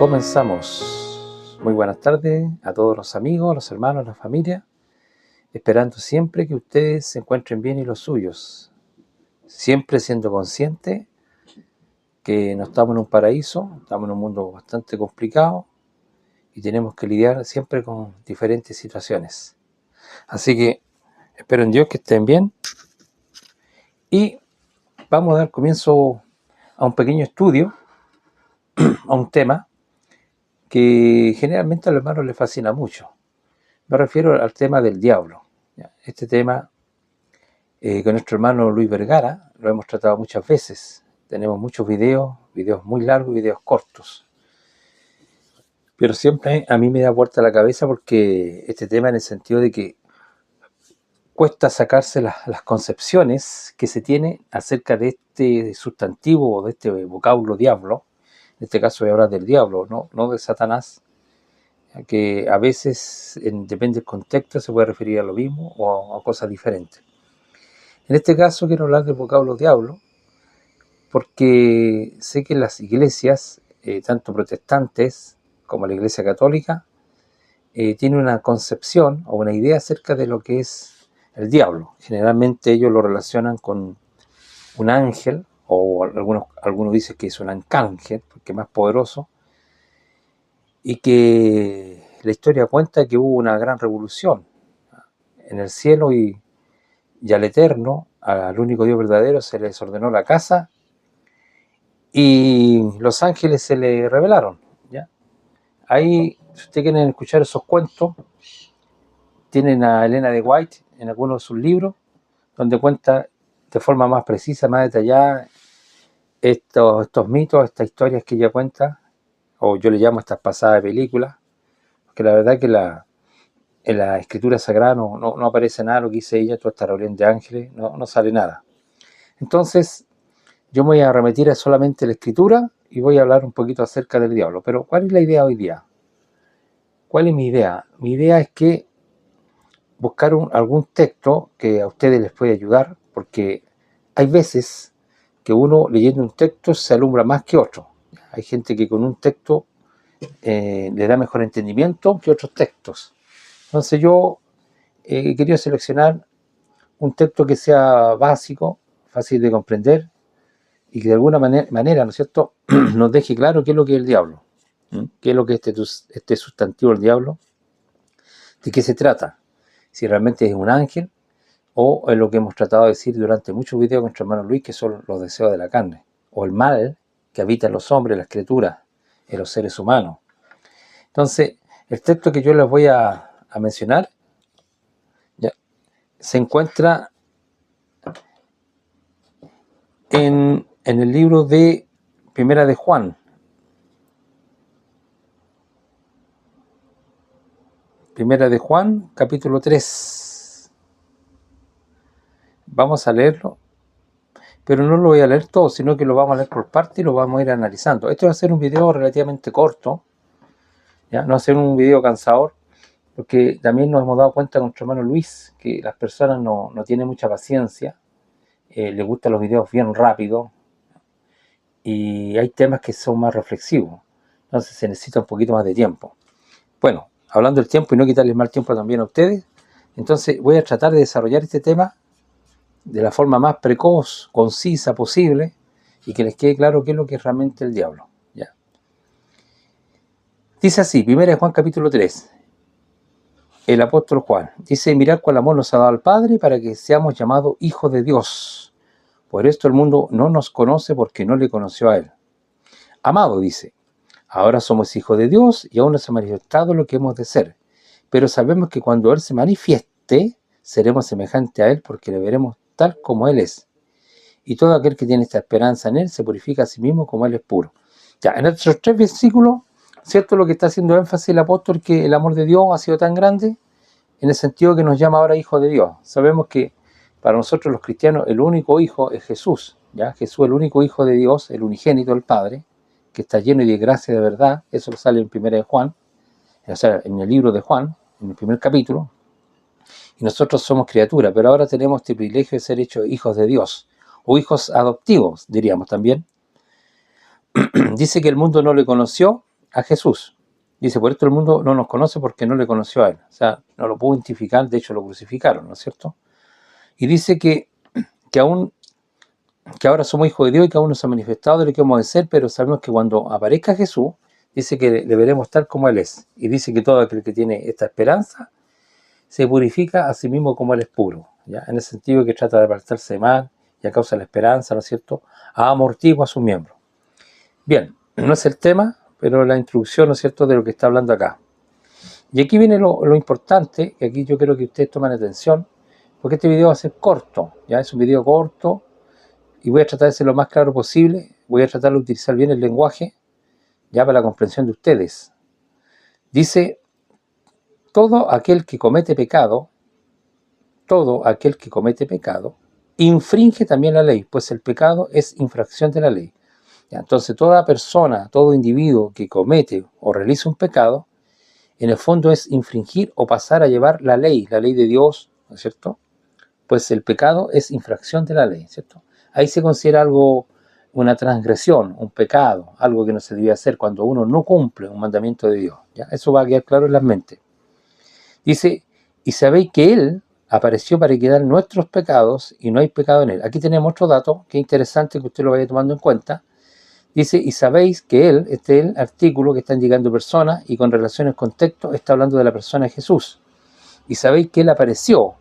Comenzamos. Muy buenas tardes a todos los amigos, los hermanos, la familia, esperando siempre que ustedes se encuentren bien y los suyos, siempre siendo conscientes que no estamos en un paraíso, estamos en un mundo bastante complicado y tenemos que lidiar siempre con diferentes situaciones. Así que espero en Dios que estén bien y vamos a dar comienzo a un pequeño estudio, a un tema que generalmente a los hermanos les fascina mucho. Me refiero al tema del diablo. Este tema con nuestro hermano Luis Vergara lo hemos tratado muchas veces. Tenemos muchos videos muy largos y videos cortos. Pero siempre a mí me da vuelta la cabeza porque este tema, en el sentido de que cuesta sacarse las concepciones que se tiene acerca de este sustantivo o de este vocablo diablo. En este caso voy a hablar del diablo, no de Satanás, que a veces, depende del contexto, se puede referir a lo mismo o a cosas diferentes. En este caso quiero hablar del vocablo diablo, porque sé que las iglesias, tanto protestantes como la iglesia católica, tienen una concepción o una idea acerca de lo que es el diablo. Generalmente ellos lo relacionan con un ángel, o algunos dicen que es un arcángel, porque es más poderoso, y que la historia cuenta que hubo una gran revolución en el cielo y al Eterno, al único Dios verdadero, se les ordenó la casa y los ángeles se le rebelaron, ¿ya? Ahí, si ustedes quieren escuchar esos cuentos, tienen a Elena de White en algunos de sus libros, donde cuenta de forma más precisa, más detallada, estos mitos, estas historias que ella cuenta, o yo le llamo estas pasadas de películas, porque la verdad que en la escritura sagrada no aparece nada lo que dice ella, toda esta reunión de ángeles, no sale nada. Entonces, yo me voy a remitir a solamente la escritura y voy a hablar un poquito acerca del diablo. Pero, ¿cuál es la idea hoy día? ¿Cuál es mi idea? Mi idea es que buscar algún texto que a ustedes les pueda ayudar, porque hay veces que uno leyendo un texto se alumbra más que otro. Hay gente que con un texto le da mejor entendimiento que otros textos. Entonces yo he querido seleccionar un texto que sea básico, fácil de comprender y que de alguna manera, ¿no es cierto?, nos deje claro qué es lo que es el diablo, qué es lo que es este sustantivo del diablo, de qué se trata, si realmente es un ángel o es lo que hemos tratado de decir durante muchos videos con nuestro hermano Luis, que son los deseos de la carne, o el mal que habita en los hombres, las criaturas, en los seres humanos. Entonces, el texto que yo les voy a mencionar se encuentra en el libro de Primera de Juan. Primera de Juan, capítulo 3. Vamos a leerlo, pero no lo voy a leer todo, sino que lo vamos a leer por parte y lo vamos a ir analizando. Este va a ser un video relativamente corto, ¿ya? No va a ser un video cansador, porque también nos hemos dado cuenta con nuestro hermano Luis que las personas no tienen mucha paciencia, les gustan los videos bien rápidos, y hay temas que son más reflexivos, entonces se necesita un poquito más de tiempo. Bueno, hablando del tiempo y no quitarles más tiempo también a ustedes, entonces voy a tratar de desarrollar este tema de la forma más precoz, concisa posible, y que les quede claro qué es lo que es realmente el diablo, ¿ya? Dice así, 1 Juan capítulo 3, el apóstol Juan, dice: mirad cuál amor nos ha dado el Padre para que seamos llamados hijos de Dios. Por esto el mundo no nos conoce porque no le conoció a Él. Amado, dice, ahora somos hijos de Dios y aún no se ha manifestado lo que hemos de ser. Pero sabemos que cuando Él se manifieste, seremos semejantes a Él porque le veremos tal como Él es. Y todo aquel que tiene esta esperanza en Él se purifica a sí mismo como Él es puro. Ya, en estos 3 versículos, ¿cierto? Lo que está haciendo énfasis el apóstol, que el amor de Dios ha sido tan grande, en el sentido que nos llama ahora hijos de Dios. Sabemos que para nosotros los cristianos el único hijo es Jesús, ¿ya? Jesús, el único hijo de Dios, el unigénito del Padre, que está lleno de gracia y de verdad. Eso sale en 1 de Juan, o sea, en el libro de Juan, en el primer capítulo. Y nosotros somos criaturas, pero ahora tenemos este privilegio de ser hechos hijos de Dios, o hijos adoptivos, diríamos también. Dice que el mundo no le conoció a Jesús. Dice, por esto el mundo no nos conoce porque no le conoció a él. O sea, no lo pudo identificar, de hecho lo crucificaron, ¿no es cierto? Y dice que ahora somos hijos de Dios y que aún no se ha manifestado de lo que vamos a ser, pero sabemos que cuando aparezca Jesús, dice que le veremos tal como Él es. Y dice que todo aquel que tiene esta esperanza se purifica a sí mismo como Él es puro. ¿Ya? En el sentido que trata de apartarse de mal y a causa de la esperanza, ¿no es cierto?, amortigua a sus miembros. Bien, no es el tema, pero la introducción, ¿no es cierto?, de lo que está hablando acá. Y aquí viene lo importante, que aquí yo quiero que ustedes tomen atención, porque este video va a ser corto, ¿ya? Es un video corto y voy a tratar de ser lo más claro posible, voy a tratar de utilizar bien el lenguaje, ya para la comprensión de ustedes. Dice, todo aquel que comete pecado, infringe también la ley, pues el pecado es infracción de la ley. ¿Ya? Entonces toda persona, todo individuo que comete o realiza un pecado, en el fondo es infringir o pasar a llevar la ley de Dios, ¿no es cierto? Pues el pecado es infracción de la ley, ¿cierto? Ahí se considera algo, una transgresión, un pecado, algo que no se debe hacer cuando uno no cumple un mandamiento de Dios. ¿Ya? Eso va a quedar claro en las mentes. Dice, y sabéis que Él apareció para quitar nuestros pecados y no hay pecado en Él. Aquí tenemos otro dato que es interesante que usted lo vaya tomando en cuenta. Dice, y sabéis que Él, este es el artículo que están llegando personas y con relación al contexto está hablando de la persona de Jesús. Y sabéis que Él apareció,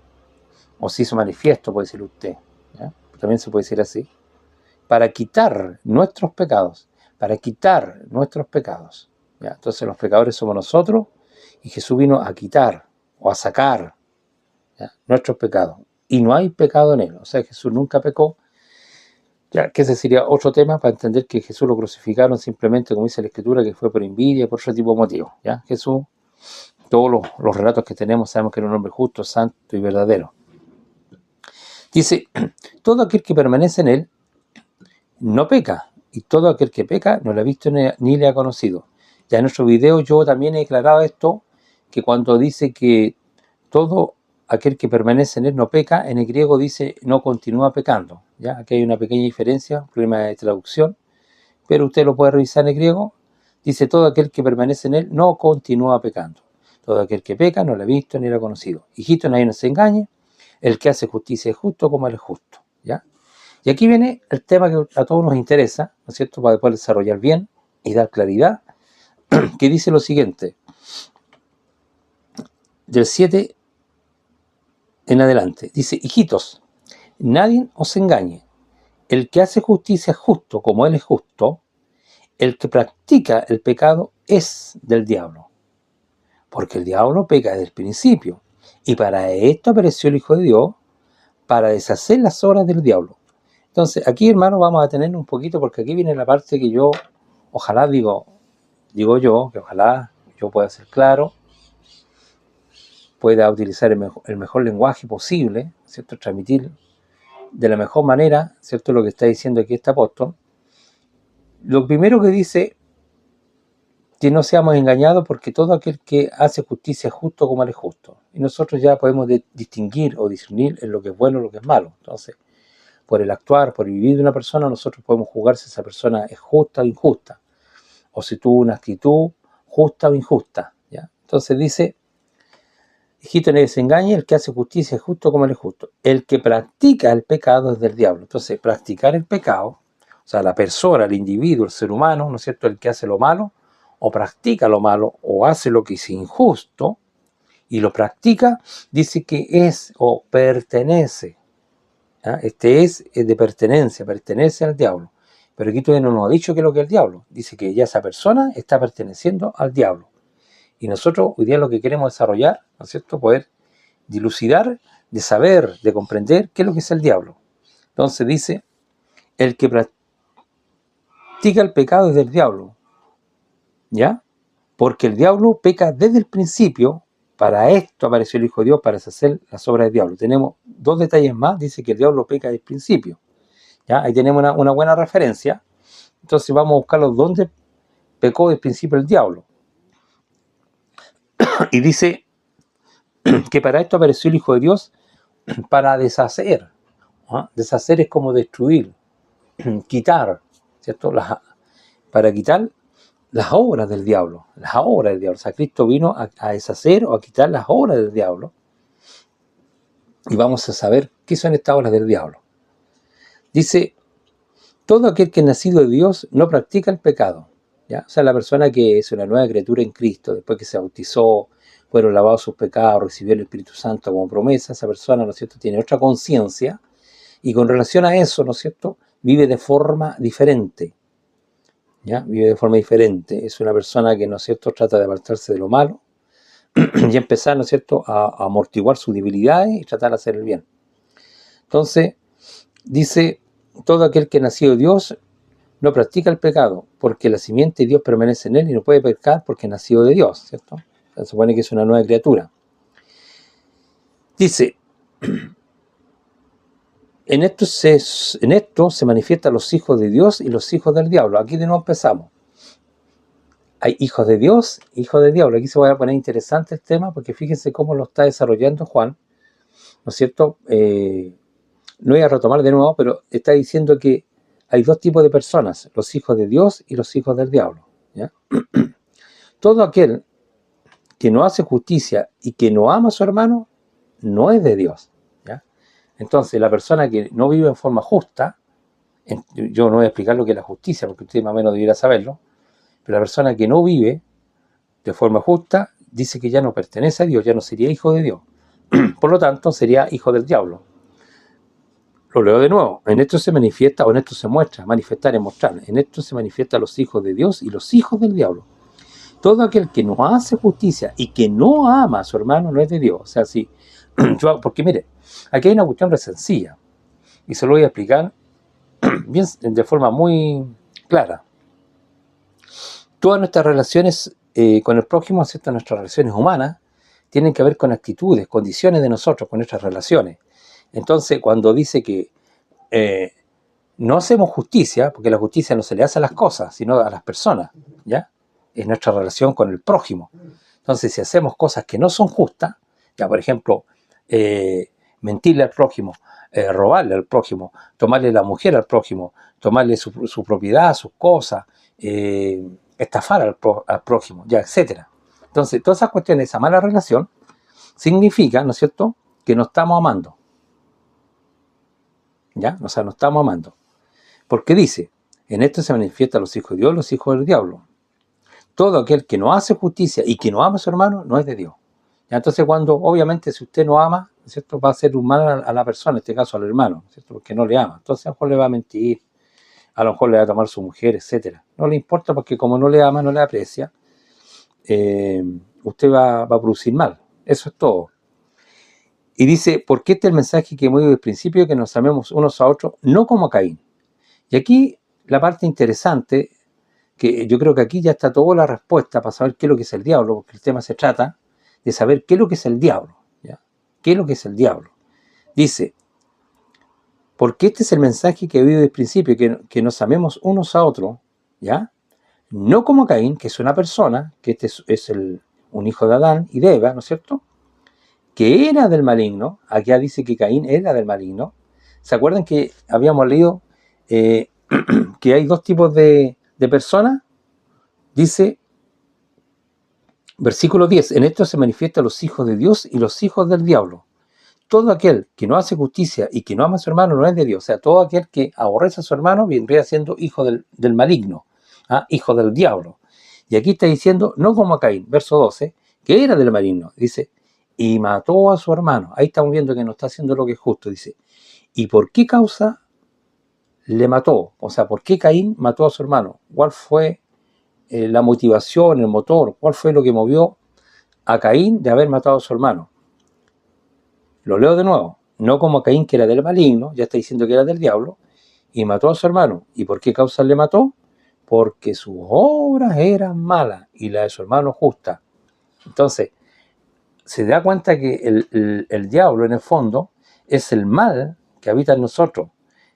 o se hizo manifiesto, puede decir usted, ¿ya? También se puede decir así, para quitar nuestros pecados, ¿ya? Entonces los pecadores somos nosotros y Jesús vino a quitar o a sacar, ¿ya?, nuestros pecados. Y no hay pecado en Él, o sea, Jesús nunca pecó. Ya, que ese sería otro tema para entender que Jesús lo crucificaron simplemente, como dice la Escritura, que fue por envidia, por otro tipo de motivos. ¿Ya? Jesús, todos los relatos que tenemos, sabemos que era un hombre justo, santo y verdadero. Dice, todo aquel que permanece en Él no peca, y todo aquel que peca no le ha visto ni le ha conocido. Ya en nuestro video yo también he declarado esto, que cuando dice que todo aquel que permanece en Él no peca, en el griego dice no continúa pecando. ¿Ya? Aquí hay una pequeña diferencia, un problema de traducción, pero usted lo puede revisar en el griego. Dice, todo aquel que permanece en Él no continúa pecando. Todo aquel que peca no lo ha visto ni lo ha conocido. Hijito, nadie nos engañe, el que hace justicia es justo como Él es justo. ¿Ya? Y aquí viene el tema que a todos nos interesa, ¿no es cierto?, para poder desarrollar bien y dar claridad, que dice lo siguiente, del 7 en adelante. Dice, hijitos, nadie os engañe. El que hace justicia es justo como Él es justo. El que practica el pecado es del diablo. Porque el diablo peca desde el principio. Y para esto apareció el Hijo de Dios, para deshacer las obras del diablo. Entonces, aquí, hermano, vamos a tener un poquito, porque aquí viene la parte que yo, ojalá digo yo, que ojalá yo pueda ser claro, pueda utilizar el mejor lenguaje posible, ¿cierto?, transmitir de la mejor manera, ¿cierto?, lo que está diciendo aquí este apóstol. Lo primero que dice, que no seamos engañados, porque todo aquel que hace justicia es justo como Él es justo. Y nosotros ya podemos distinguir o discernir en lo que es bueno y lo que es malo. Entonces, por el actuar, por el vivir de una persona, nosotros podemos juzgar si esa persona es justa o injusta, o si tuvo una actitud justa o injusta. ¿Ya? Entonces dice, hijito, nadie se engañe, el que hace justicia es justo como Él es justo. El que practica el pecado es del diablo. Entonces, practicar el pecado, o sea, la persona, el individuo, el ser humano, ¿no es cierto?, el que hace lo malo, o practica lo malo, o hace lo que es injusto, y lo practica, dice que es o pertenece. ¿Ya? Este es de pertenencia, pertenece al diablo. Pero aquí todavía no nos ha dicho qué es lo que es el diablo. Dice que ya esa persona está perteneciendo al diablo. Y nosotros hoy día lo que queremos desarrollar, ¿no es cierto?, poder dilucidar, de saber, de comprender qué es lo que es el diablo. Entonces dice, el que practica el pecado es del diablo. ¿Ya? Porque el diablo peca desde el principio. Para esto apareció el Hijo de Dios, para deshacer las obras del diablo. Tenemos dos detalles más. Dice que el diablo peca desde el principio. ¿Ya? Ahí tenemos una buena referencia. Entonces vamos a buscar dónde pecó desde el principio el diablo. Y dice que para esto apareció el Hijo de Dios, para deshacer. ¿Ah? Deshacer es como destruir, quitar, ¿cierto? Para quitar las obras del diablo, las obras del diablo. O sea, Cristo vino a deshacer o a quitar las obras del diablo. Y vamos a saber qué son estas obras del diablo. Dice, todo aquel que es nacido de Dios no practica el pecado. ¿Ya? O sea, la persona que es una nueva criatura en Cristo, después que se bautizó, fueron lavados sus pecados, recibió el Espíritu Santo como promesa, esa persona, ¿no es cierto?, tiene otra conciencia, y con relación a eso, ¿no es cierto?, vive de forma diferente. ¿Ya? Vive de forma diferente. Es una persona que, ¿no es cierto?, trata de apartarse de lo malo y empezar, ¿no es cierto?, a amortiguar sus debilidades y tratar de hacer el bien. Entonces, dice, todo aquel que nació de Dios no practica el pecado, porque la simiente de Dios permanece en él y no puede pecar porque nació de Dios, ¿cierto? Se supone que es una nueva criatura. Dice, en esto se manifiestan los hijos de Dios y los hijos del diablo. Aquí de nuevo empezamos. Hay hijos de Dios, hijos del diablo. Aquí se va a poner interesante el tema, porque fíjense cómo lo está desarrollando Juan, ¿no es cierto? No voy a retomar de nuevo, pero está diciendo que hay dos tipos de personas, los hijos de Dios y los hijos del diablo. ¿Ya? Todo aquel que no hace justicia y que no ama a su hermano, no es de Dios. ¿Ya? Entonces, la persona que no vive en forma justa, yo no voy a explicar lo que es la justicia, porque usted más o menos debiera saberlo, pero la persona que no vive de forma justa, dice que ya no pertenece a Dios, ya no sería hijo de Dios. Por lo tanto, sería hijo del diablo. Lo leo de nuevo. En esto se manifiesta, o en esto se muestra, manifestar es mostrar. En esto se manifiestan los hijos de Dios y los hijos del diablo. Todo aquel que no hace justicia y que no ama a su hermano no es de Dios. O sea, sí. Porque mire, aquí hay una cuestión re sencilla. Y se lo voy a explicar bien, de forma muy clara. Todas nuestras relaciones con el prójimo, ¿cierto? Nuestras relaciones humanas, tienen que ver con actitudes, condiciones de nosotros, con nuestras relaciones. Entonces, cuando dice que no hacemos justicia, porque la justicia no se le hace a las cosas, sino a las personas, ¿ya? Es nuestra relación con el prójimo. Entonces, si hacemos cosas que no son justas, ya por ejemplo, mentirle al prójimo, robarle al prójimo, tomarle la mujer al prójimo, tomarle su propiedad, sus cosas, estafar al prójimo, ya, etcétera. Entonces, todas esas cuestiones, esa mala relación, significa, ¿no es cierto?, que no estamos amando. ¿Ya? O sea, no estamos amando. Porque dice, en esto se manifiestan los hijos de Dios, los hijos del diablo. Todo aquel que no hace justicia y que no ama a su hermano, no es de Dios. ¿Ya? Entonces, cuando, obviamente, si usted no ama, ¿no es cierto?, va a hacer un mal a la persona, en este caso al hermano, ¿no es cierto?, porque no le ama. Entonces, a lo mejor le va a mentir, a lo mejor le va a tomar su mujer, etcétera. No le importa porque como no le ama, no le aprecia, usted va a producir mal. Eso es todo. Y dice, porque este es el mensaje que hemos oído desde el principio, que nos amemos unos a otros, no como a Caín. Y aquí la parte interesante, que yo creo que aquí ya está toda la respuesta para saber qué es lo que es el diablo, porque el tema se trata de saber qué es lo que es el diablo. ¿Ya? ¿Qué es lo que es el diablo? Dice, porque este es el mensaje que he oído desde el principio, que nos amemos unos a otros, ¿ya? No como Caín, que es una persona, que este es un hijo de Adán y de Eva, ¿no es cierto?, que era del maligno. Aquí dice que Caín era del maligno. ¿Se acuerdan que habíamos leído que hay dos tipos de personas? Dice, versículo 10, en esto se manifiestan los hijos de Dios y los hijos del diablo. Todo aquel que no hace justicia y que no ama a su hermano no es de Dios. O sea, todo aquel que aborrece a su hermano vendría siendo hijo del maligno, hijo del diablo. Y aquí está diciendo, no como a Caín, verso 12, que era del maligno. Dice, y mató a su hermano. Ahí estamos viendo que no está haciendo lo que es justo. Dice, ¿y por qué causa le mató? O sea, ¿por qué Caín mató a su hermano? ¿Cuál fue la motivación, el motor? ¿Cuál fue lo que movió a Caín de haber matado a su hermano? Lo leo de nuevo. No como a Caín, que era del maligno, ya está diciendo que era del diablo, y mató a su hermano. ¿Y por qué causa le mató? Porque sus obras eran malas y la de su hermano justas. Entonces, se da cuenta que el diablo, en el fondo, es el mal que habita en nosotros.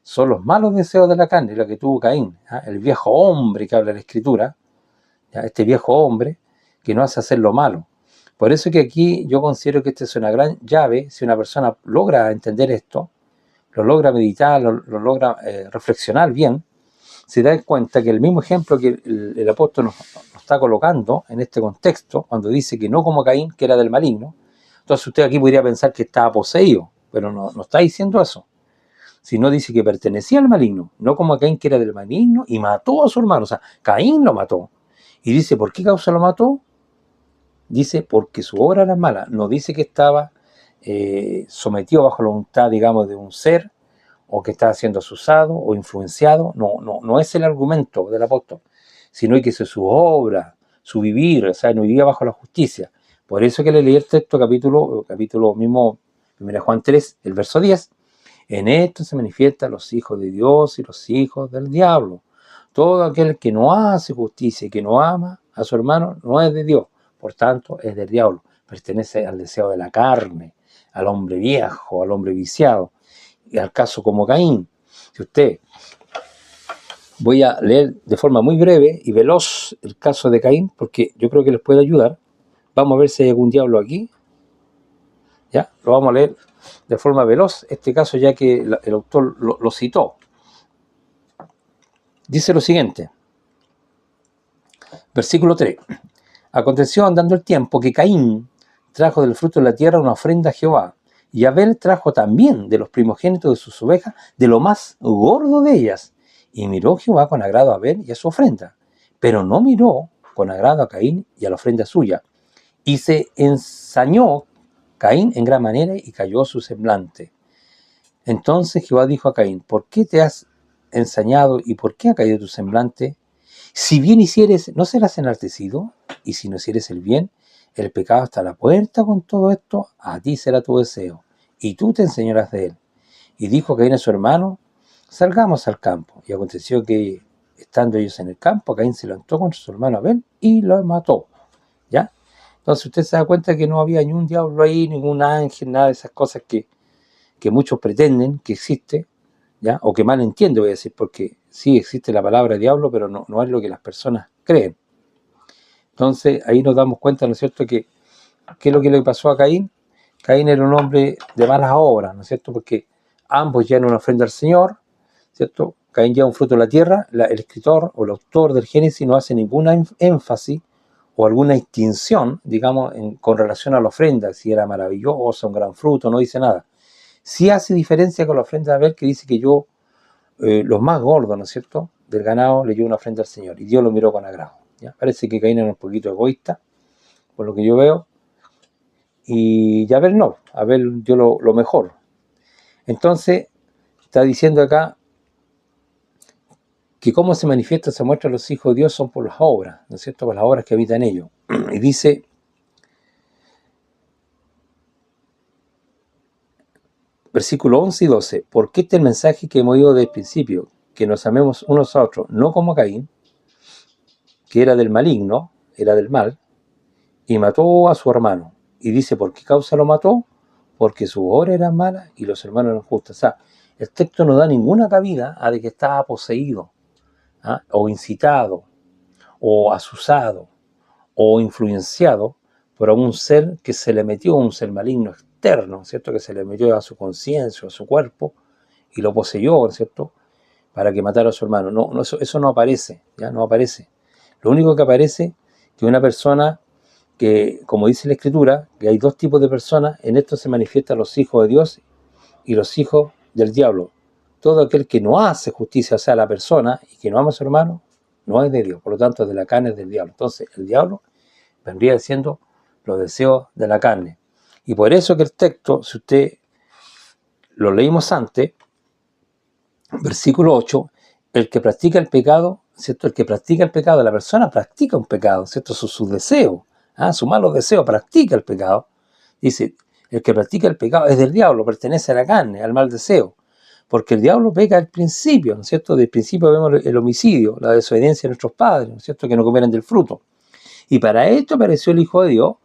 Son los malos deseos de la carne, lo que tuvo Caín, el viejo hombre que habla la Escritura, este viejo hombre que no hace hacer lo malo. Por eso que aquí yo considero que esta es una gran llave. Si una persona logra entender esto, lo logra meditar, lo logra reflexionar bien, se da cuenta que el mismo ejemplo que el apóstol nos está colocando en este contexto, cuando dice que no como Caín, que era del maligno, entonces usted aquí podría pensar que estaba poseído, pero no está diciendo eso, sino dice que pertenecía al maligno, no como Caín, que era del maligno y mató a su hermano. O sea, Caín lo mató. Y dice, ¿por qué causa lo mató? Dice, porque su obra era mala. No dice que estaba sometido bajo la voluntad, digamos, de un ser, o que estaba siendo asusado o influenciado. No es el argumento del apóstol, sino que es su obra, su vivir, o sea, no vivía bajo la justicia. Por eso que le leí el texto, capítulo mismo, 1 Juan 3, el verso 10. En esto se manifiestan los hijos de Dios y los hijos del diablo. Todo aquel que no hace justicia y que no ama a su hermano no es de Dios, por tanto es del diablo. Pertenece al deseo de la carne, al hombre viejo, al hombre viciado, y al caso como Caín. Si usted, voy a leer de forma muy breve y veloz el caso de Caín, porque yo creo que les puede ayudar. Vamos a ver si hay algún diablo aquí. ¿Ya? Lo vamos a leer de forma veloz, este caso, ya que el autor lo citó. Dice lo siguiente, versículo 3. Aconteció andando el tiempo que Caín trajo del fruto de la tierra una ofrenda a Jehová, y Abel trajo también de los primogénitos de sus ovejas, de lo más gordo de ellas. Y miró Jehová con agrado a Abel y a su ofrenda, pero no miró con agrado a Caín y a la ofrenda suya. Y se ensañó Caín en gran manera y cayó su semblante. Entonces Jehová dijo a Caín, ¿por qué te has ensañado y por qué ha caído tu semblante? Si bien hicieres, ¿no serás enaltecido? Y si no hicieres el bien, el pecado está a la puerta. Con todo esto, a ti será tu deseo, y tú te enseñarás de él. Y dijo Caín a su hermano, salgamos al campo. Y aconteció que, estando ellos en el campo, Caín se levantó contra su hermano Abel y lo mató. ¿Ya? Entonces usted se da cuenta que no había ni un diablo ahí, ningún ángel, nada de esas cosas que muchos pretenden que existe, ¿ya? O que mal entiende, voy a decir, porque sí existe la palabra diablo, pero no es lo que las personas creen. Entonces ahí nos damos cuenta, ¿no es cierto?, que ¿qué es lo que le pasó a Caín? Caín era un hombre de malas obras, ¿no es cierto?, porque ambos llevan una ofrenda al Señor, ¿cierto? Caín lleva un fruto de la tierra, el escritor o el autor del Génesis no hace ninguna énfasis o alguna distinción, digamos, con relación a la ofrenda, si era maravillosa, un gran fruto, no dice nada. Sí hace diferencia con la ofrenda de Abel, que dice que yo, los más gordos, ¿no es cierto?, del ganado, le dio una ofrenda al Señor, y Dios lo miró con agrado. ¿Ya? Parece que Caín era un poquito egoísta, por lo que yo veo, y Abel no, Abel dio lo mejor. Entonces, está diciendo acá que cómo se manifiesta, se muestra a los hijos de Dios son por las obras, ¿no es cierto?, por las obras que habitan ellos. Y dice, versículo 11 y 12, porque este es el mensaje que hemos oído desde el principio, que nos amemos unos a otros, no como Caín, que era del maligno, era del mal, y mató a su hermano. Y dice, ¿por qué causa lo mató? Porque sus obras eran malas y los hermanos eran justos. O sea, el texto no da ninguna cabida a de que estaba poseído, ¿ah?, o incitado, o asusado, o influenciado por un ser que se le metió, un ser maligno externo, ¿cierto?, que se le metió a su conciencia, a su cuerpo, y lo poseyó, ¿cierto?, para que matara a su hermano. No, eso no aparece, ¿ya? No aparece. Lo único que aparece es que una persona que, como dice la Escritura, que hay dos tipos de personas, en esto se manifiestan los hijos de Dios y los hijos del diablo. Todo aquel que no hace justicia, o sea, la persona, y que no ama a su hermano, no es de Dios, por lo tanto es de la carne, es del diablo. Entonces el diablo vendría siendo los deseos de la carne. Y por eso que el texto, si usted lo leímos antes, versículo 8, el que practica el pecado, ¿cierto? El que practica el pecado, la persona practica un pecado, ¿cierto? Su deseo, su malo deseo, practica el pecado. Dice, el que practica el pecado es del diablo, pertenece a la carne, al mal deseo. Porque el diablo peca al principio, ¿no es cierto? Del principio vemos el homicidio, la desobediencia de nuestros padres, ¿no es cierto?, que no comieran del fruto. Y para esto apareció el Hijo de Dios,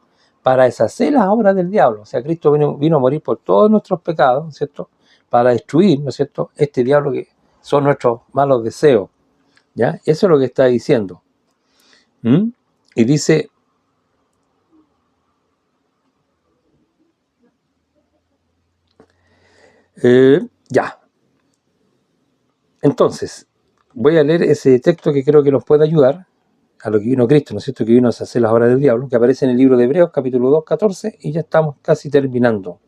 para deshacer las obras del diablo. O sea, Cristo vino a morir por todos nuestros pecados, ¿no es cierto?, para destruir, ¿no es cierto?, este diablo que son nuestros malos deseos. ¿Ya? Eso es lo que está diciendo. Y dice, ya. Entonces, voy a leer ese texto que creo que nos puede ayudar a lo que vino Cristo, ¿no es cierto? Que vino a hacer las obras del diablo, que aparece en el libro de Hebreos, capítulo 2, 14, y ya estamos casi terminando.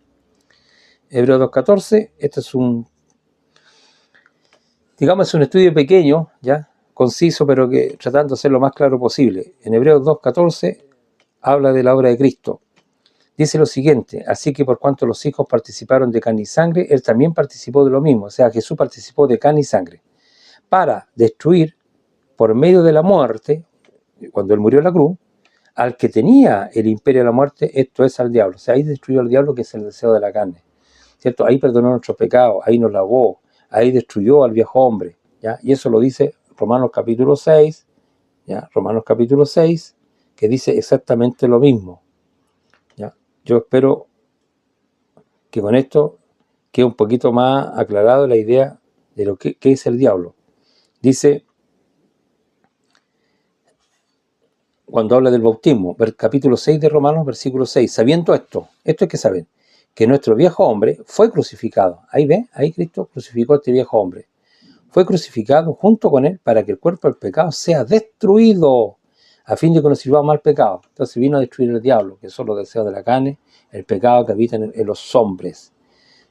Hebreos 2, 14, este es digamos, es un estudio pequeño, ya, conciso, pero que tratando de ser lo más claro posible. En Hebreos 2, 14 habla de la obra de Cristo. Dice lo siguiente: así que por cuanto los hijos participaron de carne y sangre, él también participó de lo mismo. O sea, Jesús participó de carne y sangre para destruir por medio de la muerte, cuando él murió en la cruz, al que tenía el imperio de la muerte, esto es al diablo. O sea, ahí destruyó al diablo, que es el deseo de la carne, ¿cierto? Ahí perdonó nuestros pecados, ahí nos lavó, ahí destruyó al viejo hombre, ¿ya? Y eso lo dice Romanos capítulo 6, ¿ya? Romanos capítulo 6, que dice exactamente lo mismo, ¿ya? Yo espero que con esto quede un poquito más aclarado la idea de lo que es el diablo. Dice, cuando habla del bautismo, capítulo 6 de Romanos, versículo 6, sabiendo esto hay que saber, que nuestro viejo hombre fue crucificado. Ahí ve, ahí Cristo crucificó a este viejo hombre. Fue crucificado junto con él para que el cuerpo del pecado sea destruido, a fin de que nos sirvamos al pecado. Entonces vino a destruir el diablo, que son los deseos de la carne, el pecado que habita en los hombres,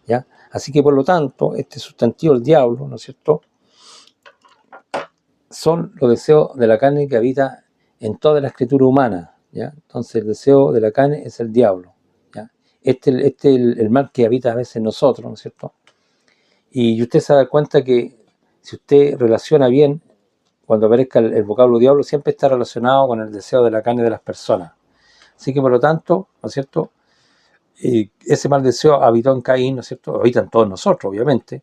¿ya? Así que por lo tanto, este sustantivo, el diablo, ¿no es cierto?, son los deseos de la carne que habita en toda la escritura humana, ¿ya? Entonces el deseo de la carne es el diablo, ¿ya? Este es el mal que habita a veces en nosotros, ¿no es cierto? Y usted se da cuenta que si usted relaciona bien, cuando aparezca el vocablo diablo, siempre está relacionado con el deseo de la carne de las personas. Así que por lo tanto, ¿no es cierto?, ese mal deseo habitó en Caín, ¿no es cierto?, habita en todos nosotros, obviamente,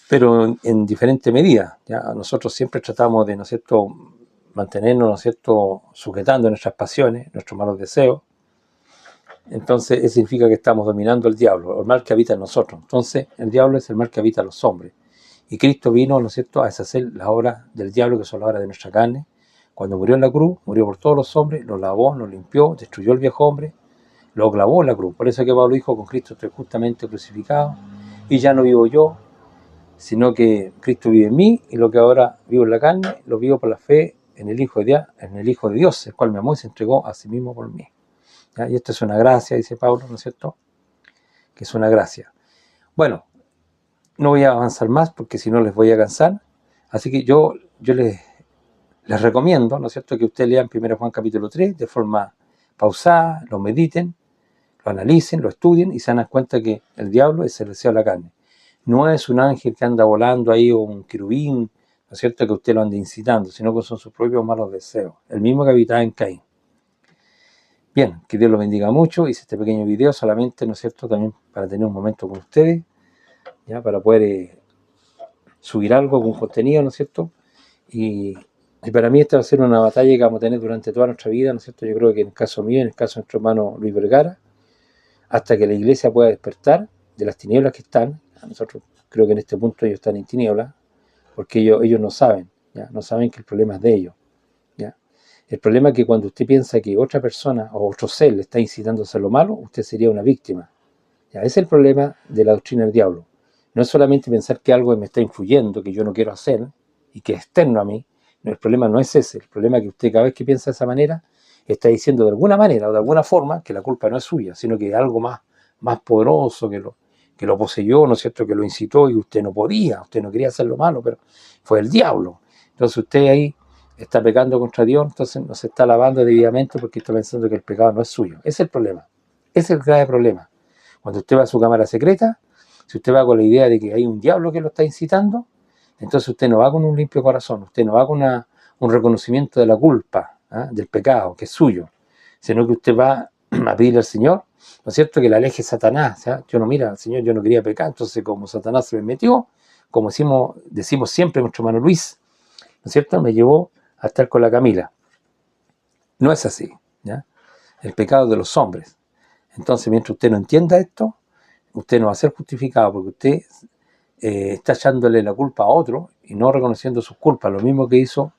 pero en diferente medida, ¿ya? Nosotros siempre tratamos de, ¿no es cierto?, mantenernos, ¿no es cierto?, sujetando nuestras pasiones, nuestros malos deseos. Entonces eso significa que estamos dominando el diablo, el mal que habita en nosotros. Entonces el diablo es el mal que habita en los hombres. Y Cristo vino, ¿no es cierto?, a deshacer las obras del diablo, que son las obras de nuestra carne. Cuando murió en la cruz, murió por todos los hombres, los lavó, los limpió, destruyó el viejo hombre, lo clavó en la cruz. Por eso es que Pablo dijo, con Cristo estoy justamente crucificado, y ya no vivo yo, sino que Cristo vive en mí, y lo que ahora vivo en la carne, lo vivo por la fe en el Hijo de Dios, el cual me amó y se entregó a sí mismo por mí, ¿ya? Y esto es una gracia, dice Pablo, ¿no es cierto?, que es una gracia. Bueno, no voy a avanzar más porque si no les voy a cansar, así que yo les recomiendo, ¿no es cierto?, que ustedes lean 1 Juan capítulo 3 de forma pausada, lo mediten, lo analicen, lo estudien y se dan cuenta que el diablo es el deseo de la carne. No es un ángel que anda volando ahí o un querubín, ¿no es cierto?, que usted lo ande incitando, sino que son sus propios malos deseos, el mismo que habitaba en Caín. Bien, que Dios los bendiga mucho. Hice este pequeño video solamente, ¿no es cierto?, también para tener un momento con ustedes, ya, para poder subir algo con contenido, ¿no es cierto? Y para mí esta va a ser una batalla que vamos a tener durante toda nuestra vida, ¿no es cierto? Yo creo que en el caso mío, en el caso de nuestro hermano Luis Vergara, hasta que la iglesia pueda despertar de las tinieblas que están. A nosotros creo que en este punto ellos están en tinieblas, porque ellos no saben, ¿ya? No saben que el problema es de ellos, ¿ya? El problema es que cuando usted piensa que otra persona o otro ser le está incitando a hacer lo malo, usted sería una víctima, ¿ya? Ese es el problema de la doctrina del diablo. No es solamente pensar que algo me está influyendo, que yo no quiero hacer y que es externo a mí. No, el problema no es ese. El problema es que usted, cada vez que piensa de esa manera, está diciendo de alguna manera o de alguna forma que la culpa no es suya, sino que es algo más poderoso que lo poseyó, ¿no es cierto?, que lo incitó y usted no podía, usted no quería hacer lo malo, pero fue el diablo. Entonces usted ahí está pecando contra Dios, entonces no se está lavando debidamente porque está pensando que el pecado no es suyo. Ese es el problema. Ese es el grave problema. Cuando usted va a su cámara secreta, si usted va con la idea de que hay un diablo que lo está incitando, entonces usted no va con un limpio corazón, usted no va con un reconocimiento de la culpa, ¿eh?, del pecado, que es suyo, sino que usted va a pedirle al Señor, ¿no es cierto?, que le aleje Satanás, ¿eh? Yo no, mira, Señor, yo no quería pecar, entonces como Satanás se me metió, como decimos siempre nuestro hermano Luis, ¿no es cierto?, me llevó a estar con la Camila. No es así, ¿ya? El pecado de los hombres. Entonces, mientras usted no entienda esto, usted no va a ser justificado, porque usted está echándole la culpa a otro y no reconociendo sus culpas. Lo mismo que hizo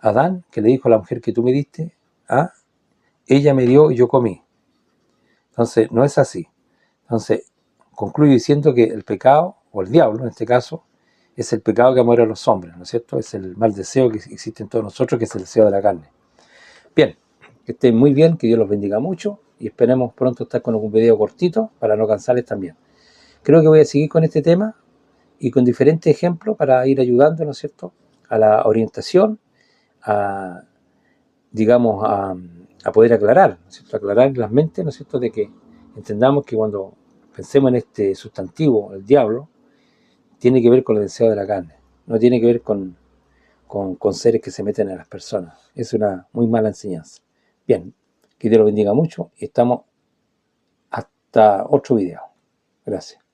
Adán, que le dijo a la mujer que tú me diste, ella me dio y yo comí. Entonces, no es así. Entonces, concluyo diciendo que el pecado, o el diablo en este caso, es el pecado que muere a los hombres, ¿no es cierto? Es el mal deseo que existe en todos nosotros, que es el deseo de la carne. Bien, que estén muy bien, que Dios los bendiga mucho y esperemos pronto estar con algún video cortito para no cansarles también. Creo que voy a seguir con este tema y con diferentes ejemplos para ir ayudando, ¿no es cierto?, a la orientación, a, digamos, a poder aclarar, ¿no es cierto?, aclarar las mentes, ¿no es cierto?, de que entendamos que cuando pensemos en este sustantivo, el diablo, tiene que ver con el deseo de la carne, no tiene que ver con seres que se meten a las personas. Es una muy mala enseñanza. Bien, que Dios lo bendiga mucho y estamos hasta otro video. Gracias.